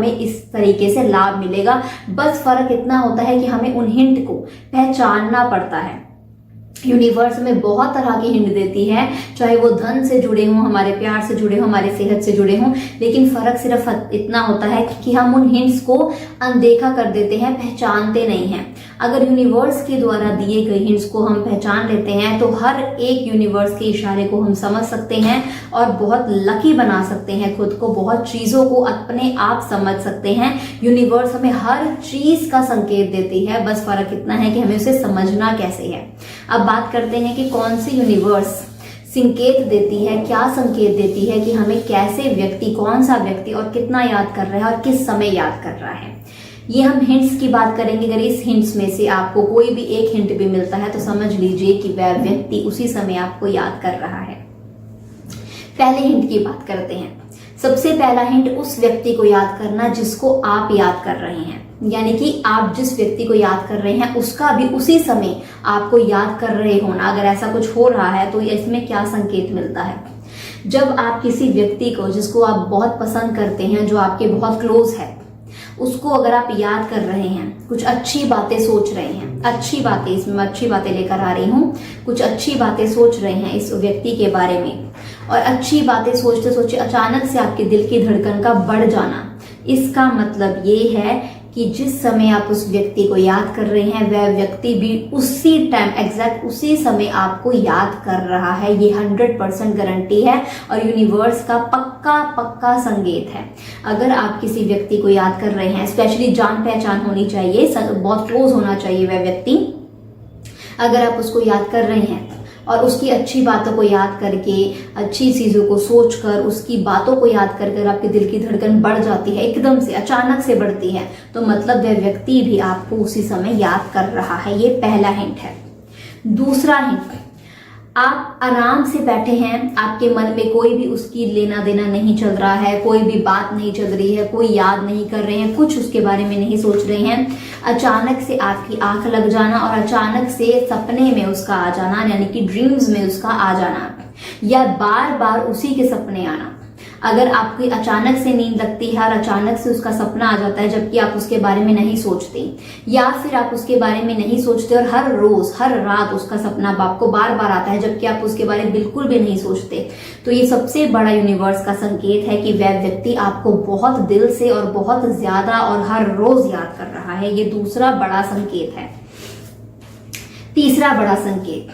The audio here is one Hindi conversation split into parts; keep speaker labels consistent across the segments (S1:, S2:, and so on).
S1: हमें इस तरीके से लाभ मिलेगा। बस फर्क इतना होता है कि हमें उन हिंट को पहचानना पड़ता है। यूनिवर्स में बहुत तरह की हिंट देती है, चाहे वो धन से जुड़े हों, हमारे प्यार से जुड़े हों, हमारे सेहत से जुड़े हों, लेकिन फर्क सिर्फ इतना होता है कि हम उन हिंट्स को अनदेखा कर देते हैं, पहचानते नहीं हैं। अगर यूनिवर्स के द्वारा दिए गए हिंट्स को हम पहचान लेते हैं तो हर एक यूनिवर्स के इशारे को हम समझ सकते हैं और बहुत लकी बना सकते हैं खुद को, बहुत चीजों को अपने आप समझ सकते हैं। यूनिवर्स हमें हर चीज का संकेत देती है, बस फर्क इतना है कि हमें उसे समझना कैसे है। अब बात करते हैं कि कौन सी यूनिवर्स संकेत देती है, क्या संकेत देती है कि हमें कैसे व्यक्ति, कौन सा व्यक्ति और कितना याद कर रहा है और किस समय याद कर रहा है। ये हम हिंट्स की बात करेंगे। अगर इस हिंट्स में से आपको कोई भी एक हिंट भी मिलता है तो समझ लीजिए कि वह व्यक्ति उसी समय आपको याद कर रहा है। पहले हिंट की बात करते हैं। सबसे पहला हिंट, उस व्यक्ति को याद करना जिसको आप याद कर रहे हैं, यानी कि आप जिस व्यक्ति को याद कर रहे हैं उसका भी उसी समय आपको याद कर रहे होना। अगर ऐसा कुछ हो रहा है तो इसमें क्या संकेत मिलता है? जब आप किसी व्यक्ति को, जिसको आप बहुत पसंद करते हैं, जो आपके बहुत क्लोज है, उसको अगर आप याद कर रहे हैं, कुछ अच्छी बातें सोच रहे हैं, अच्छी बातें, इसमें मैं अच्छी बातें लेकर आ रही हूँ, कुछ अच्छी बातें सोच रहे हैं इस व्यक्ति के बारे में, और अच्छी बातें सोचते सोचते अचानक से आपके दिल की धड़कन का बढ़ जाना, इसका मतलब ये है कि जिस समय आप उस व्यक्ति को याद कर रहे हैं वह व्यक्ति भी उसी टाइम, एग्जैक्ट उसी समय आपको याद कर रहा है। ये 100% गारंटी है और यूनिवर्स का पक्का संकेत है। अगर आप किसी व्यक्ति को याद कर रहे हैं, स्पेशली जान पहचान होनी चाहिए, बहुत क्लोज होना चाहिए वह व्यक्ति। अगर आप उसको याद कर रहे हैं और उसकी अच्छी बातों को याद करके, अच्छी चीज़ों को सोचकर, उसकी बातों को याद कर आपके दिल की धड़कन बढ़ जाती है, एकदम से अचानक से बढ़ती है, तो मतलब वह व्यक्ति भी आपको उसी समय याद कर रहा है। ये पहला हिंट है। दूसरा हिंट, आप आराम से बैठे हैं, आपके मन में कोई भी उसकी लेना देना नहीं चल रहा है, कोई भी बात नहीं चल रही है, कोई याद नहीं कर रहे हैं, कुछ उसके बारे में नहीं सोच रहे हैं। अचानक से आपकी आंख लग जाना और अचानक से सपने में उसका आ जाना, यानी कि ड्रीम्स में उसका आ जाना, या बार बार उसी के सपने आना। अगर आपकी अचानक से नींद लगती है और अचानक से उसका सपना आ जाता है जबकि आप उसके बारे में नहीं सोचते, या फिर आप उसके बारे में नहीं सोचते और हर रोज हर रात उसका सपना आपको बार बार आता है जबकि आप उसके बारे में बिल्कुल भी नहीं सोचते, तो ये सबसे बड़ा यूनिवर्स का संकेत है कि वह व्यक्ति आपको बहुत दिल से और बहुत ज्यादा और हर रोज याद कर रहा है। ये दूसरा बड़ा संकेत है। तीसरा बड़ा संकेत,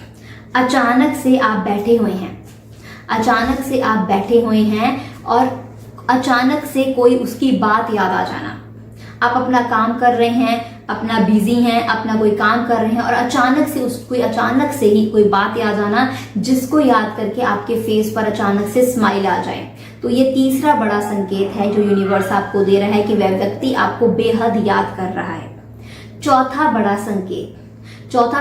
S1: अचानक से आप बैठे हुए हैं, अचानक से आप बैठे हुए हैं और अचानक से कोई उसकी बात याद आ जाना। आप अपना काम कर रहे हैं, अपना बिजी हैं, अपना कोई काम कर रहे हैं और अचानक से ही कोई बात याद आना, जिसको याद करके आपके फेस पर अचानक से स्माइल आ जाए। तो ये तीसरा बड़ा संकेत है जो यूनिवर्स आपको दे रहा है कि वह व्यक्ति आपको बेहद याद कर रहा है। चौथा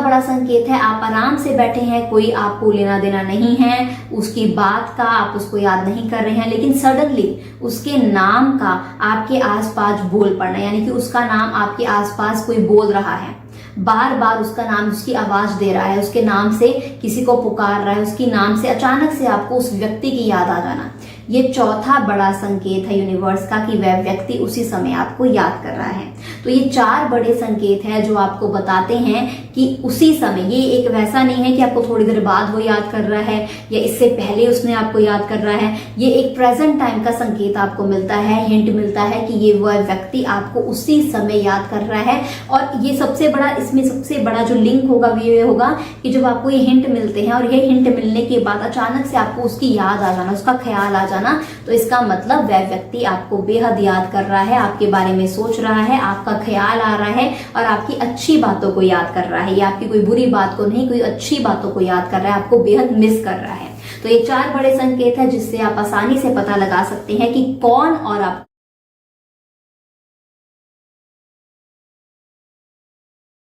S1: बड़ा संकेत है, आप आराम से बैठे हैं, कोई आपको लेना देना नहीं है, उसकी बात का आप उसको याद नहीं कर रहे हैं, लेकिन सडनली उसके नाम का आपके आसपास बोल पड़ना, यानी कि उसका नाम आपके आसपास कोई बोल रहा है, बार बार उसका नाम, उसकी आवाज दे रहा है, उसके नाम से किसी को पुकार रहा है, उसकी नाम से अचानक से आपको उस व्यक्ति की याद आ जाना। ये चौथा बड़ा संकेत है यूनिवर्स का कि वह व्यक्ति उसी समय आपको याद कर रहा है। तो ये 4 बड़े संकेत हैं जो आपको बताते हैं कि उसी समय, ये एक वैसा नहीं है कि आपको थोड़ी देर बाद वो याद कर रहा है या इससे पहले उसने आपको याद कर रहा है, ये एक प्रेजेंट टाइम का संकेत आपको मिलता है, हिंट मिलता है कि ये वह व्यक्ति आपको उसी समय याद कर रहा है। और ये सबसे बड़ा, इसमें सबसे बड़ा जो लिंक होगा वो ये होगा कि जब आपको ये हिंट मिलते हैं और ये हिंट मिलने के बाद अचानक से आपको उसकी याद आ जाना, उसका ख्याल आ जाना, तो इसका मतलब वह व्यक्ति आपको बेहद याद कर रहा है, आपके बारे में सोच रहा है, आपका ख्याल आ रहा है और आपकी अच्छी बातों को याद कर रहा है, या आपकी कोई बुरी बात को नहीं, कोई अच्छी बातों को याद कर रहा है, आपको बेहद मिस कर रहा है। तो ये 4 बड़े संकेत है जिससे आप आसानी से पता लगा सकते हैं कि कौन और आप।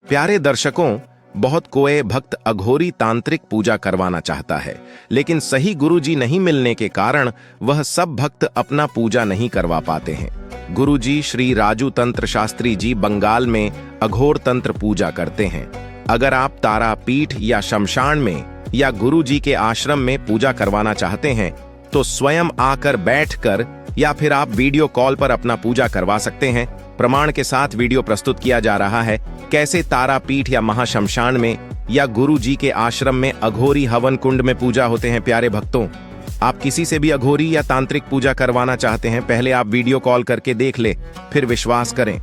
S2: प्यारे दर्शकों, बहुत कोई भक्त अघोरी तांत्रिक पूजा करवाना चाहता है, लेकिन सही गुरुजी नहीं मिलने के कारण वह सब भक्त अपना पूजा नहीं करवा पाते हैं। गुरुजी श्री राजू तंत्र शास्त्री जी बंगाल में अघोर तंत्र पूजा करते हैं। अगर आप तारापीठ या शमशान में या गुरुजी के आश्रम में पूजा करवाना चाहते हैं तो स्वयं आकर बैठकर या फिर आप वीडियो कॉल पर अपना पूजा करवा सकते हैं। प्रमाण के साथ वीडियो प्रस्तुत किया जा रहा है कैसे तारापीठ या महाशमशान में या गुरु जी के आश्रम में अघोरी हवन कुंड में पूजा होते हैं। प्यारे भक्तों, आप किसी से भी अघोरी या तांत्रिक पूजा करवाना चाहते हैं, पहले आप वीडियो कॉल करके देख ले, फिर विश्वास करें।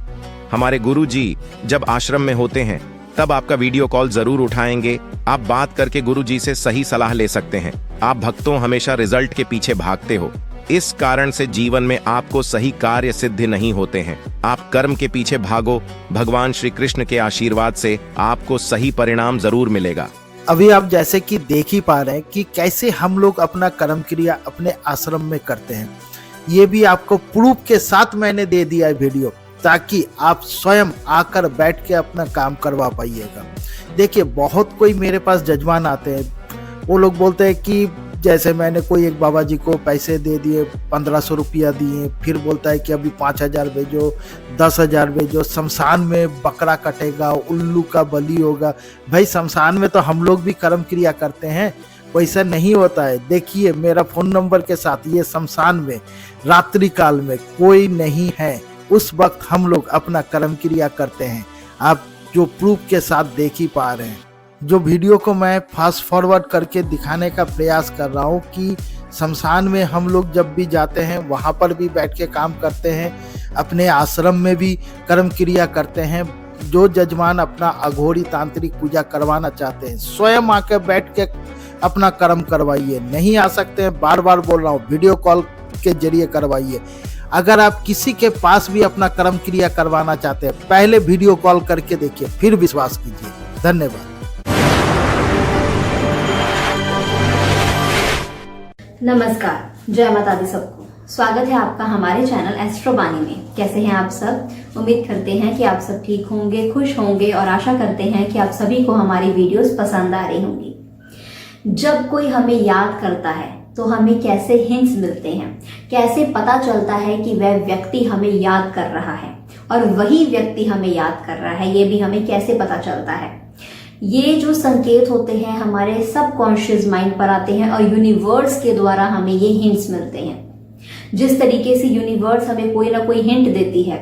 S2: हमारे गुरु जी जब आश्रम में होते हैं तब आपका वीडियो कॉल जरूर उठाएंगे। आप बात करके गुरु जी से सही सलाह ले सकते हैं। आप भक्तों हमेशा रिजल्ट के पीछे भागते हो, इस कारण से जीवन में आपको सही कार्य सिद्ध नहीं होते हैं। आप कर्म के पीछे भागो, भगवान श्री कृष्ण के आशीर्वाद से आपको सही परिणाम जरूर मिलेगा।
S3: अभी आप जैसे कि देख ही पा रहे हैं कि कैसे हम लोग अपना कर्म क्रिया अपने आश्रम में करते हैं। ये भी आपको प्रूफ के साथ मैंने दे दिया है वीडियो, ताकि आप स्वयं आकर बैठ के अपना काम करवा पाइएगा। देखिए, बहुत कोई मेरे पास जजमान आते हैं, वो लोग बोलते हैं कि जैसे मैंने कोई एक बाबा जी को पैसे दे दिए, 1500 रुपया दिए, फिर बोलता है कि अभी 5000 भेजो, 10,000 भेजो, शमशान में बकरा कटेगा, उल्लू का बलि होगा। भाई, शमशान में तो हम लोग भी कर्म क्रिया करते हैं, वैसा नहीं होता है। देखिए, मेरा फ़ोन नंबर के साथ ये शमशान में रात्रि काल में कोई नहीं है, उस वक्त हम लोग अपना कर्म क्रिया करते हैं। आप जो प्रूफ के साथ देख ही पा रहे हैं। जो वीडियो को मैं फास्ट फॉरवर्ड करके दिखाने का प्रयास कर रहा हूँ कि शमशान में हम लोग जब भी जाते हैं वहाँ पर भी बैठ के काम करते हैं, अपने आश्रम में भी कर्म क्रिया करते हैं। जो जजमान अपना अघोरी तांत्रिक पूजा करवाना चाहते हैं, स्वयं आकर बैठ के अपना कर्म करवाइए। नहीं आ सकते हैं, बार बार बोल रहा हूँ, वीडियो कॉल के जरिए करवाइए। अगर आप किसी के पास भी अपना कर्म क्रिया करवाना चाहते हैं, पहले वीडियो कॉल करके देखिए, फिर विश्वास कीजिए। धन्यवाद।
S1: नमस्कार, जय माता दी सबको। स्वागत है आपका हमारे चैनल एस्ट्रो बानी में। कैसे हैं आप सब? उम्मीद करते हैं कि आप सब ठीक होंगे, खुश होंगे और आशा करते हैं कि आप सभी को हमारी वीडियोस पसंद आ रही होंगी। जब कोई हमें याद करता है तो हमें कैसे हिंट्स मिलते हैं, कैसे पता चलता है कि वह व्यक्ति हमें याद कर रहा है और वही व्यक्ति हमें याद कर रहा है, ये भी हमें कैसे पता चलता है। ये जो संकेत होते हैं हमारे सबकॉन्शियस माइंड पर आते हैं और यूनिवर्स के द्वारा हमें ये हिंट्स मिलते हैं। जिस तरीके से यूनिवर्स हमें कोई ना कोई हिंट देती है,